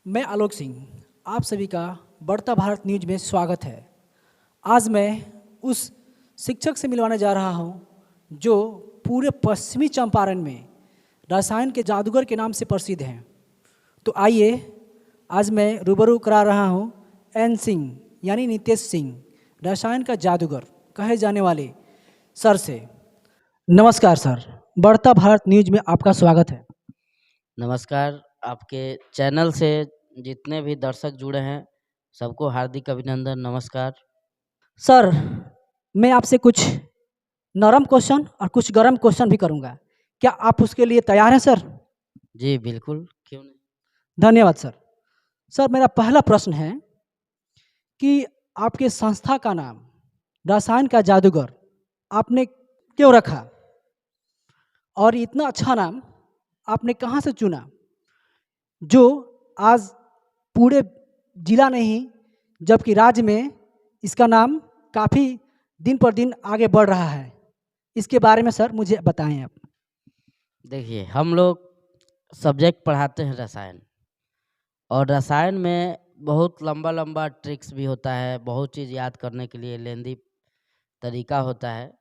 मैं आलोक सिंह, आप सभी का बढ़ता भारत न्यूज में स्वागत है। आज मैं उस शिक्षक से मिलवाने जा रहा हूं जो पूरे पश्चिमी चंपारण में रसायन के जादूगर के नाम से प्रसिद्ध हैं। तो आइए, आज मैं रूबरू करा रहा हूं एन सिंह यानी नितेश सिंह, रसायन का जादूगर कहे जाने वाले सर से। नमस्कार सर, बढ़ता भारत न्यूज में आपका स्वागत है। नमस्कार। आपके चैनल से जितने भी दर्शक जुड़े हैं सबको हार्दिक अभिनंदन। नमस्कार। सर, मैं आपसे कुछ नरम क्वेश्चन और कुछ गरम क्वेश्चन भी करूंगा। क्या आप उसके लिए तैयार हैं सर? जी बिल्कुल, क्यों नहीं। धन्यवाद सर। सर, मेरा पहला प्रश्न है कि आपके संस्था का नाम रसायन का जादूगर आपने क्यों रखा, और इतना अच्छा नाम आपने कहाँ से चुना जो आज पूरे जिला नहीं जबकि राज्य में इसका नाम काफ़ी दिन पर दिन आगे बढ़ रहा है। इसके बारे में सर मुझे बताएं आप। देखिए, हम लोग सब्जेक्ट पढ़ाते हैं रसायन, और रसायन में बहुत लंबा लंबा ट्रिक्स भी होता है, बहुत चीज़ याद करने के लिए लेंदी तरीका होता है।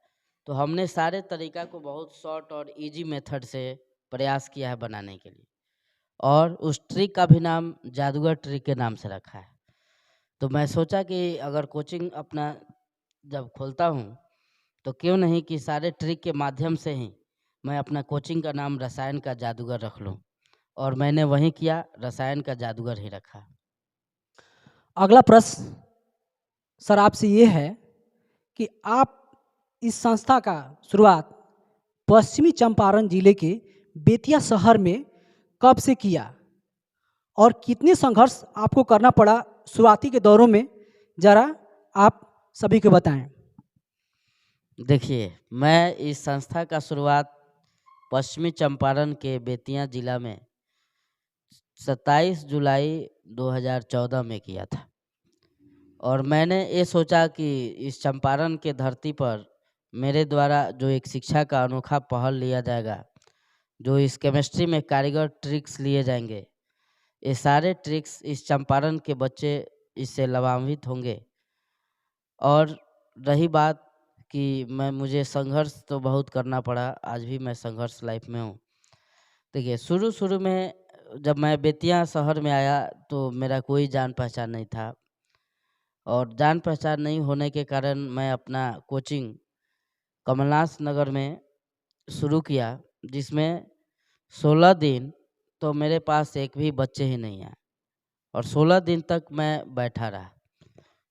तो हमने सारे तरीका को बहुत शॉर्ट और इजी मेथड से प्रयास किया है बनाने के लिए, और उस ट्रिक का भी नाम जादूगर ट्रिक के नाम से रखा है। तो मैं सोचा कि अगर कोचिंग अपना जब खोलता हूँ तो क्यों नहीं कि सारे ट्रिक के माध्यम से ही मैं अपना कोचिंग का नाम रसायन का जादूगर रख लूँ, और मैंने वही किया, रसायन का जादूगर ही रखा। अगला प्रश्न सर आपसे ये है कि आप इस संस्था का शुरुआत पश्चिमी चंपारण जिले के बेतिया शहर में कब से किया और कितने संघर्ष आपको करना पड़ा शुरुआती के दौरों में, जरा आप सभी को बताएं। देखिए, मैं इस संस्था का शुरुआत पश्चिमी चंपारण के बेतिया जिला में 27 जुलाई 2014 में किया था। और मैंने ये सोचा कि इस चंपारण के धरती पर मेरे द्वारा जो एक शिक्षा का अनोखा पहल लिया जाएगा, जो इस केमिस्ट्री में कारीगर ट्रिक्स लिए जाएंगे, ये सारे ट्रिक्स इस चंपारण के बच्चे इससे लाभान्वित होंगे। और रही बात कि मुझे संघर्ष तो बहुत करना पड़ा, आज भी मैं संघर्ष लाइफ में हूँ। देखिए, शुरू शुरू में जब मैं बेतिया शहर में आया तो मेरा कोई जान पहचान नहीं था, और जान पहचान नहीं होने के कारण मैं अपना कोचिंग कमलनाथ नगर में शुरू किया, जिसमें 16 दिन तो मेरे पास एक भी बच्चे ही नहीं आए, और 16 दिन तक मैं बैठा रहा।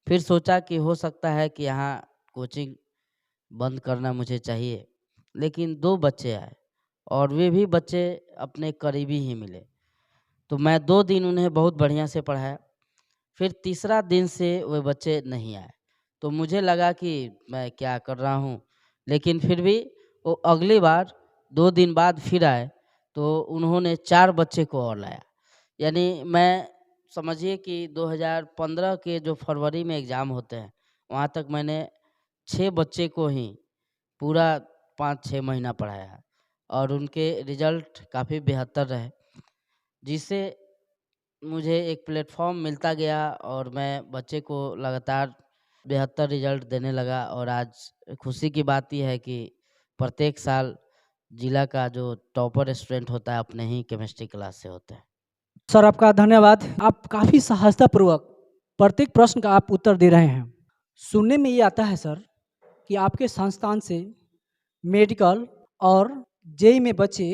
फिर सोचा कि हो सकता है कि यहाँ कोचिंग बंद करना मुझे चाहिए, लेकिन 2 बच्चे आए, और वे भी बच्चे अपने करीबी ही मिले। तो मैं 2 दिन उन्हें बहुत बढ़िया से पढ़ाया। फिर तीसरा दिन से वे बच्चे नहीं आए, तो मुझे लगा कि मैं क्या कर रहा हूँ, लेकिन फिर भी वो अगली बार 2 दिन बाद फिर आए, तो उन्होंने 4 बच्चे को और लाया। यानी मैं समझिए कि 2015 के जो फरवरी में एग्ज़ाम होते हैं, वहाँ तक मैंने 6 बच्चे को ही पूरा 5-6 महीना पढ़ाया, और उनके रिज़ल्ट काफ़ी बेहतर रहे, जिससे मुझे एक प्लेटफ़ॉर्म मिलता गया, और मैं बच्चे को लगातार बेहतर रिज़ल्ट देने लगा। और आज खुशी की बात ये है कि प्रत्येक साल जिला का जो टॉपर स्टूडेंट होता है अपने ही केमिस्ट्री क्लास से होता है। सर आपका धन्यवाद। आप काफ़ी सहजतापूर्वक प्रत्येक प्रश्न का आप उत्तर दे रहे हैं। सुनने में ये आता है सर कि आपके संस्थान से मेडिकल और जेई में बच्चे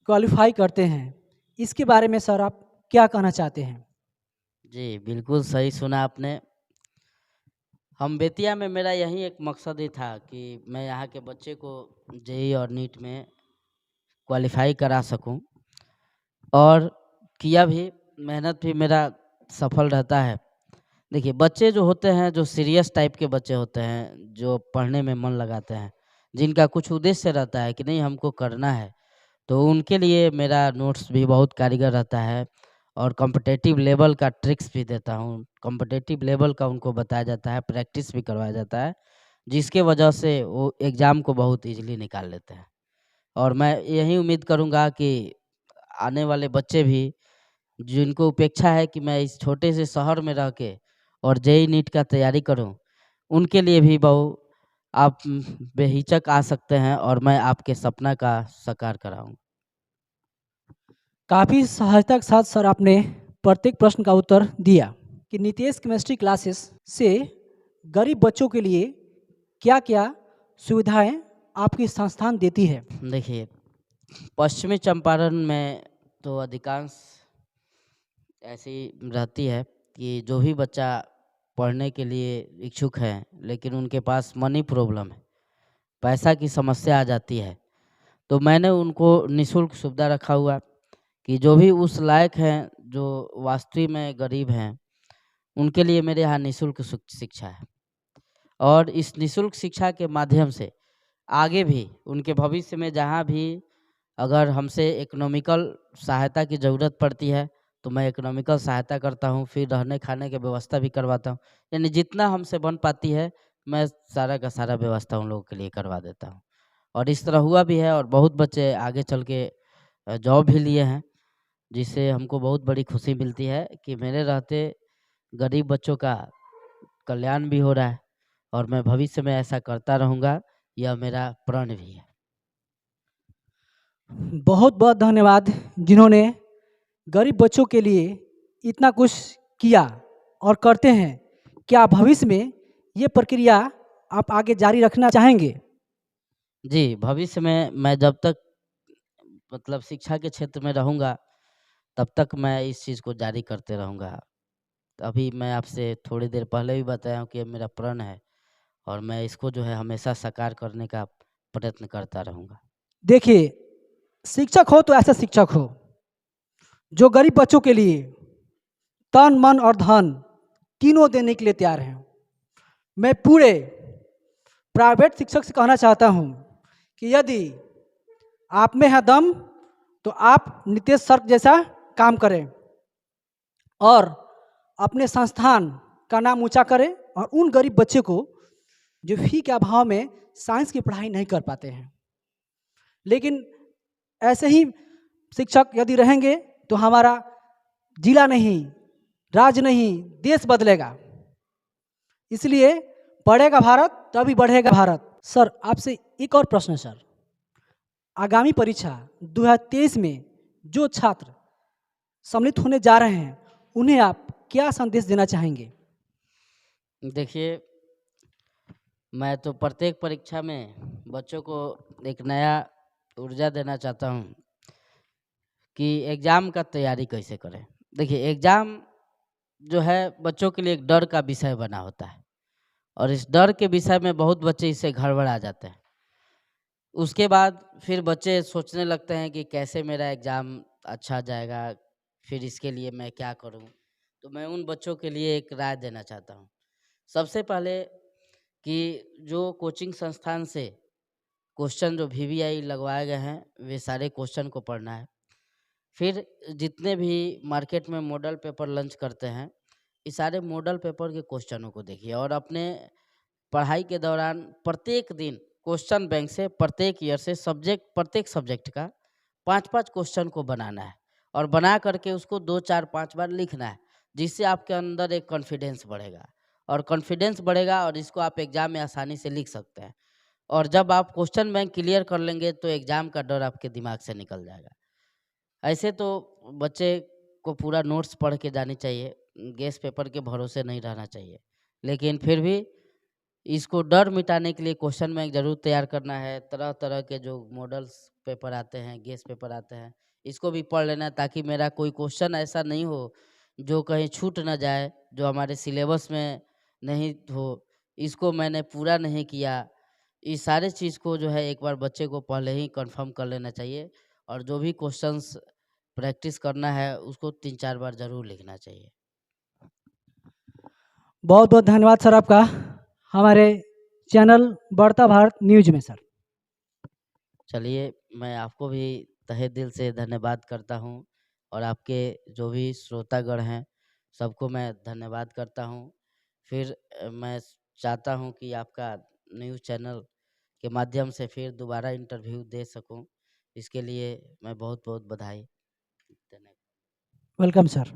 क्वालिफाई करते हैं। इसके बारे में सर आप क्या कहना चाहते हैं? जी, बिल्कुल सही सुना आपने। हम बेतिया में, मेरा यही एक मकसद ही था कि मैं यहाँ के बच्चे को जेईई और नीट में क्वालिफ़ाई करा सकूँ, और किया भी, मेहनत भी मेरा सफल रहता है। देखिए, बच्चे जो होते हैं, जो सीरियस टाइप के बच्चे होते हैं, जो पढ़ने में मन लगाते हैं, जिनका कुछ उद्देश्य रहता है कि नहीं हमको करना है, तो उनके लिए मेरा नोट्स भी बहुत कारीगर रहता है, और कॉम्पिटिटिव लेवल का ट्रिक्स भी देता हूँ। कॉम्पिटिटिव लेवल का उनको बताया जाता है, प्रैक्टिस भी करवाया जाता है, जिसके वजह से वो एग्ज़ाम को बहुत ईज़िली निकाल लेते हैं। और मैं यही उम्मीद करूँगा कि आने वाले बच्चे भी जिनको उपेक्षा है कि मैं इस छोटे से शहर में रह के और जेई नीट का तैयारी करूं, उनके लिए भी बहु आप बेहिचक आ सकते हैं और मैं आपके सपना का साकार कराऊंगा। काफ़ी सहजता के साथ सर आपने प्रत्येक प्रश्न का उत्तर दिया कि नितेश केमिस्ट्री क्लासेस से गरीब बच्चों के लिए क्या क्या सुविधाएं आपकी संस्थान देती है। देखिए, पश्चिमी चंपारण में तो अधिकांश ऐसी रहती है कि जो भी बच्चा पढ़ने के लिए इच्छुक है लेकिन उनके पास मनी प्रॉब्लम है, पैसा की समस्या आ जाती है, तो मैंने उनको निःशुल्क सुविधा रखा हुआ कि जो भी उस लायक हैं, जो वास्तविक में गरीब हैं, उनके लिए मेरे यहाँ निःशुल्क शिक्षा है। और इस निःशुल्क शिक्षा के माध्यम से आगे भी उनके भविष्य में जहाँ भी अगर हमसे इकोनॉमिकल सहायता की ज़रूरत पड़ती है तो मैं इकोनॉमिकल सहायता करता हूँ, फिर रहने खाने की व्यवस्था भी करवाता हूँ। यानी जितना हमसे बन पाती है मैं सारा का सारा व्यवस्था उन लोगों के लिए करवा देता हूँ। और इस तरह हुआ भी है और बहुत बच्चे आगे चल के जॉब भी लिए हैं, जिससे हमको बहुत बड़ी खुशी मिलती है कि मेरे रहते गरीब बच्चों का कल्याण भी हो रहा है और मैं भविष्य में ऐसा करता रहूँगा, यह मेरा प्रण भी है। बहुत बहुत धन्यवाद जिन्होंने गरीब बच्चों के लिए इतना कुछ किया और करते हैं। क्या भविष्य में ये प्रक्रिया आप आगे जारी रखना चाहेंगे? जी, भविष्य में मैं जब तक मतलब शिक्षा के क्षेत्र में रहूँगा, तब तक मैं इस चीज़ को जारी करते रहूँगा। अभी मैं आपसे थोड़ी देर पहले भी बताया हूँ कि ये मेरा प्रण है और मैं इसको जो है हमेशा साकार करने का प्रयत्न करता रहूँगा। देखिए, शिक्षक हो तो ऐसा शिक्षक हो जो गरीब बच्चों के लिए तन मन और धन तीनों देने के लिए तैयार हैं। मैं पूरे प्राइवेट शिक्षक से कहना चाहता हूं कि यदि आप में है दम तो आप नितेश सर जैसा काम करें और अपने संस्थान का नाम ऊंचा करें और उन गरीब बच्चे को जो फी के अभाव में साइंस की पढ़ाई नहीं कर पाते हैं, लेकिन ऐसे ही शिक्षक यदि रहेंगे तो हमारा जिला नहीं, राज्य नहीं, देश बदलेगा। इसलिए पढ़ेगा भारत तभी बढ़ेगा भारत। सर आपसे एक और प्रश्न सर, आगामी परीक्षा 2023 में जो छात्र सम्मिलित होने जा रहे हैं उन्हें आप क्या संदेश देना चाहेंगे? देखिए, मैं तो प्रत्येक परीक्षा में बच्चों को एक नया ऊर्जा देना चाहता हूँ कि एग्ज़ाम का तैयारी कैसे करें। देखिए, एग्ज़ाम जो है बच्चों के लिए एक डर का विषय बना होता है और इस डर के विषय में बहुत बच्चे इससे गड़बड़ा जाते हैं। उसके बाद फिर बच्चे सोचने लगते हैं कि कैसे मेरा एग्ज़ाम अच्छा जाएगा, फिर इसके लिए मैं क्या करूं। तो मैं उन बच्चों के लिए एक राय देना चाहता हूं। सबसे पहले कि जो कोचिंग संस्थान से क्वेश्चन जो वीवीआई लगवाए गए हैं वे सारे क्वेश्चन को पढ़ना है। फिर जितने भी मार्केट में मॉडल पेपर लॉन्च करते हैं, इस सारे मॉडल पेपर के क्वेश्चनों को देखिए और अपने पढ़ाई के दौरान प्रत्येक दिन क्वेश्चन बैंक से प्रत्येक ईयर से प्रत्येक सब्जेक्ट का 5-5 क्वेश्चन को बनाना है और बना करके उसको 2-4-5 बार लिखना है, जिससे आपके अंदर एक कॉन्फिडेंस बढ़ेगा और कॉन्फिडेंस बढ़ेगा और इसको आप एग्ज़ाम में आसानी से लिख सकते हैं। और जब आप क्वेश्चन बैंक क्लियर कर लेंगे तो एग्ज़ाम का डर आपके दिमाग से निकल जाएगा। ऐसे तो बच्चे को पूरा नोट्स पढ़ के जानी चाहिए, गेस पेपर के भरोसे नहीं रहना चाहिए, लेकिन फिर भी इसको डर मिटाने के लिए क्वेश्चन बैंक जरूर तैयार करना है। तरह तरह के जो मॉडल्स पेपर आते हैं, गेस पेपर आते हैं, इसको भी पढ़ लेना है ताकि मेरा कोई क्वेश्चन ऐसा नहीं हो जो कहीं छूट ना जाए, जो हमारे सिलेबस में नहीं हो, इसको मैंने पूरा नहीं किया। इस सारे चीज़ को जो है एक बार बच्चे को पहले ही कंफर्म कर लेना चाहिए और जो भी क्वेश्चंस प्रैक्टिस करना है उसको 3-4 बार ज़रूर लिखना चाहिए। बहुत बहुत धन्यवाद सर आपका हमारे चैनल बढ़ता भारत न्यूज में सर। चलिए, मैं आपको भी तहे दिल से धन्यवाद करता हूँ और आपके जो भी श्रोतागण हैं सबको मैं धन्यवाद करता हूँ। फिर मैं चाहता हूँ कि आपका न्यूज़ चैनल के माध्यम से फिर दोबारा इंटरव्यू दे सकूँ। इसके लिए मैं बहुत बहुत बधाई। धन्यवाद। Welcome sir.